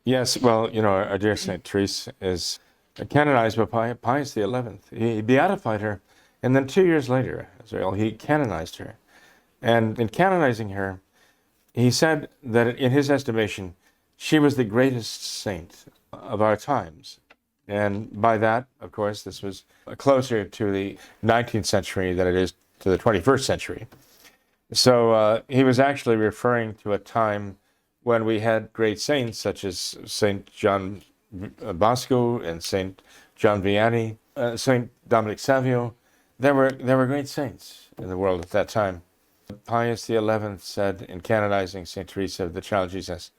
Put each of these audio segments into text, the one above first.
Yes, well, our dear Saint Therese is canonized by Pius the 11th. He beatified her, and then 2 years later, Israel, he canonized her. And in canonizing her, he said that in his estimation, she was the greatest saint of our times. And by that, of course, this was closer to the 19th century than it is to the 21st century. So he was actually referring to a time when we had great saints such as Saint John Bosco and Saint John Vianney, Saint Dominic Savio. There were great saints in the world at that time. Pius the 11th said in canonizing Saint Teresa of the Child Jesus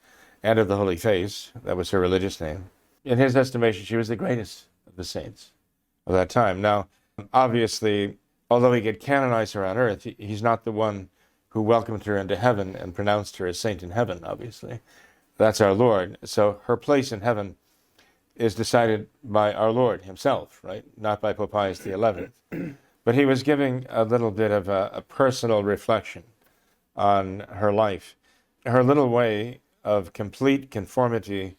and of the Holy Face, that was her religious name, in his estimation, she was the greatest of the saints of that time. Now, obviously, although he could canonize her on earth, he's not the one who welcomed her into heaven and pronounced her a saint in heaven, obviously. That's our Lord. So her place in heaven is decided by our Lord himself, right? Not by Pope Pius the 11th. But he was giving a little bit of a personal reflection on her life. Her little way of complete conformity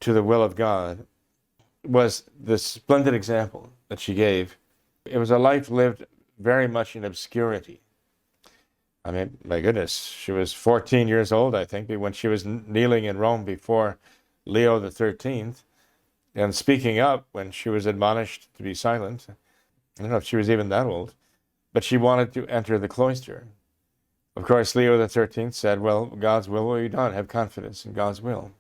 to the will of God was the splendid example that she gave. It was a life lived very much in obscurity. I mean, my goodness, she was 14 years old, I think, when she was kneeling in Rome before Leo the 13th and speaking up when she was admonished to be silent. I don't know if she was even that old, but she wanted to enter the cloister. Of course, Leo the 13th said, well, God's will be done. Have confidence in God's will.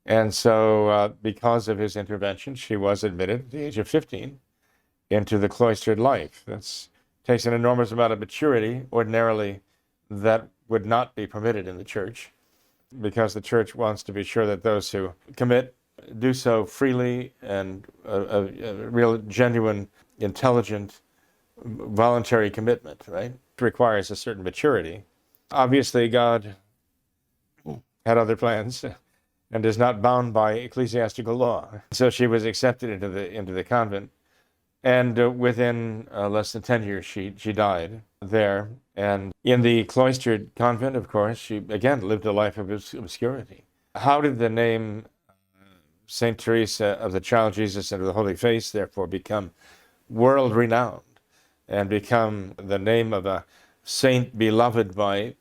And so because of his intervention, she was admitted at the age of 15 into the cloistered life. That takes an enormous amount of maturity. Ordinarily, that would not be permitted in the church because the church wants to be sure that those who commit do so freely and a real, genuine, intelligent, voluntary commitment, right? It requires a certain maturity. Obviously, God had other plans and is not bound by ecclesiastical law. So she was accepted into the convent, and within less than 10 years, she died there. And in the cloistered convent, of course, she again lived a life of obscurity. How did the name Saint Teresa of the Child Jesus and of the Holy Face therefore become world renowned and become the name of a saint beloved by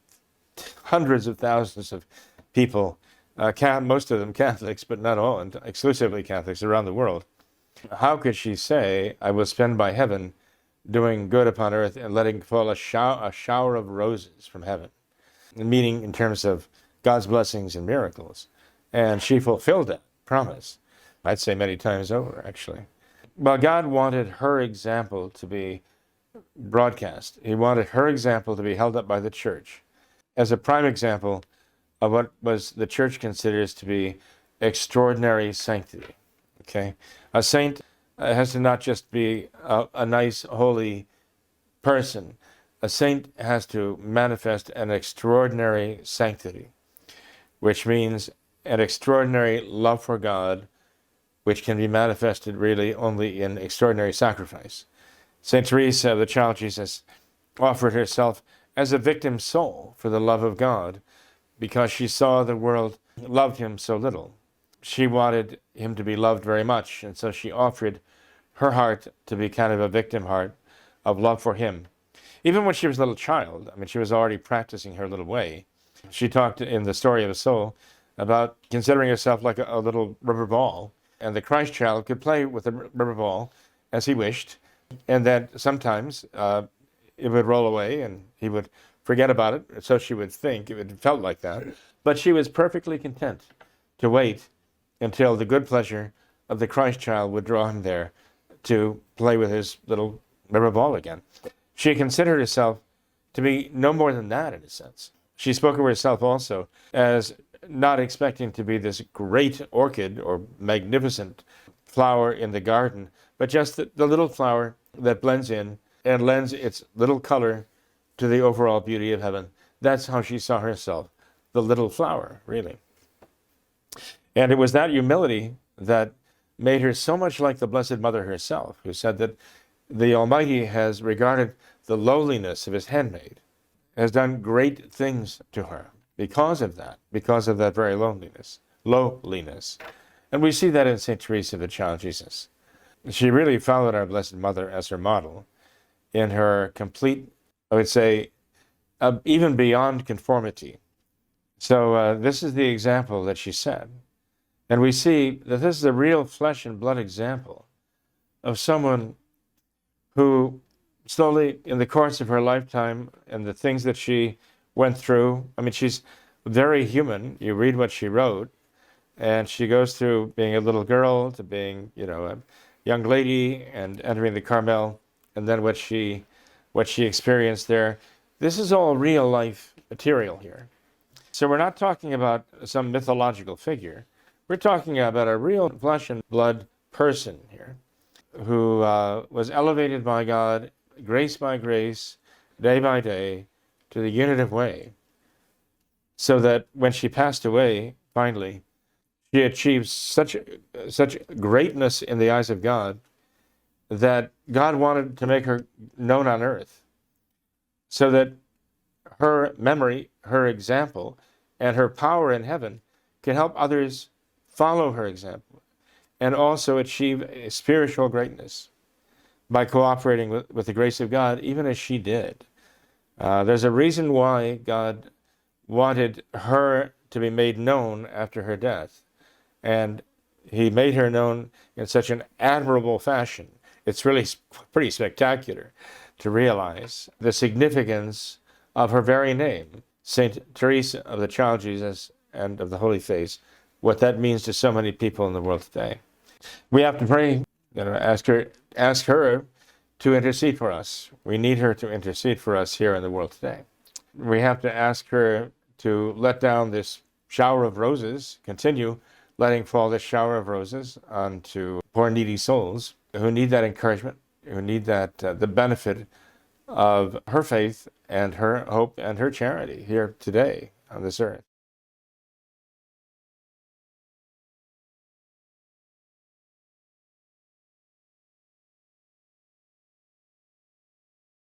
hundreds of thousands of people, most of them Catholics, but not all, and exclusively Catholics around the world? How could she say, I will spend my heaven doing good upon earth and letting fall a shower of roses from heaven, meaning in terms of God's blessings and miracles? And she fulfilled that promise, I'd say many times over, actually. Well, God wanted her example to be broadcast. He wanted her example to be held up by the church as a prime example of what the church considers to be extraordinary sanctity. Okay, a saint has to not just be a nice, holy person. A saint has to manifest an extraordinary sanctity, which means an extraordinary love for God, which can be manifested really only in extraordinary sacrifice. Saint Therese of the Child Jesus offered herself as a victim soul for the love of God because she saw the world loved him so little. She wanted him to be loved very much, and so she offered her heart to be kind of a victim heart of love for him. Even when she was a little child, I mean, she was already practicing her little way. She talked in the Story of a Soul about considering herself like a little rubber ball, and the Christ child could play with the rubber ball as he wished, and that sometimes it would roll away and he would forget about it, so she would think it felt like that. But she was perfectly content to wait until the good pleasure of the Christ child would draw him there to play with his little rubber ball again. She considered herself to be no more than that, in a sense. She spoke of herself also as not expecting to be this great orchid or magnificent flower in the garden, but just the little flower that blends in and lends its little color to the overall beauty of heaven. That's how she saw herself, the little flower, really. And it was that humility that made her so much like the Blessed Mother herself, who said that the Almighty has regarded the lowliness of his handmaid, has done great things to her because of that very loneliness. lowliness. And we see that in St. Therese of the Child Jesus. She really followed our Blessed Mother as her model in her complete, I would say, even beyond conformity. So this is the example that she set. And we see that this is a real flesh and blood example of someone who slowly, in the course of her lifetime and the things that she went through, I mean, she's very human. You read what she wrote, and she goes through being a little girl to being, a young lady and entering the Carmel, and then what she experienced there. This is all real life material here. So we're not talking about some mythological figure. We're talking about a real flesh and blood person here who was elevated by God, grace by grace, day by day, to the unitive way, so that when she passed away, finally, she achieved such greatness in the eyes of God that God wanted to make her known on earth, so that her memory, her example, and her power in heaven can help others follow her example and also achieve spiritual greatness by cooperating with the grace of God, even as she did. There's a reason why God wanted her to be made known after her death, and he made her known in such an admirable fashion. It's really pretty spectacular to realize the significance of her very name, Saint Therese of the Child Jesus and of the Holy Face, what that means to so many people in the world today. We have to pray, ask her to intercede for us. We need her to intercede for us here in the world today. We have to ask her to let down this shower of roses, continue letting fall this shower of roses onto poor needy souls who need that encouragement, who need that the benefit of her faith and her hope and her charity here today on this earth.